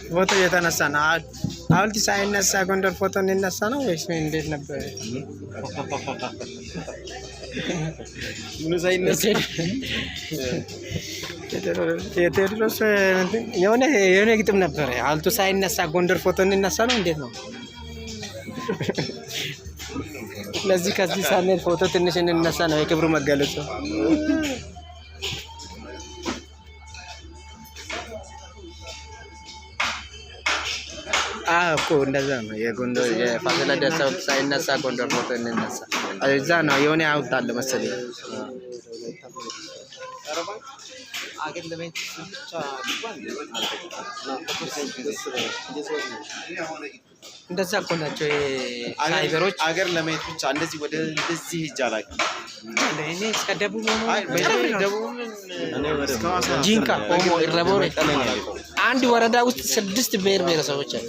ፎቶ የተነሳ ነው። ሐውልት ሳይነሳ ጎንደር ፎቶ እንነሳ ነው ወይስ እንዴት ነበር? ምን ሳይነሳ የቴዎድሮስ የሆነ ግጥም ነበር። ሐውልቱ ሳይነሳ ጎንደር ፎቶ እንነሳ ነው እንዴት ነው? ለዚህ ከዚህ ሳንል ፎቶ ትንሽ እንነሳ ነው የክብሩ መገለጫ። እኮ እንደዛ ነው። የጎንደር የፋሲለደስ ሐውልት ሳይነሳ ጎንደር ፎቶ እንነሳ እዛ ነው የሆነ ሐውልት አለ መሰለኝ። እንደዛ እኮ ናቸው ሳይበሮች። አገር ለማየት ብቻ እንደዚህ ወደ እንደዚህ ይጃላል። እኔ እስከ ደቡብ ጂንካ ኦሞ ኢረቦር አንድ ወረዳ ውስጥ 6 ብሔር ብሔረሰቦች አሉ።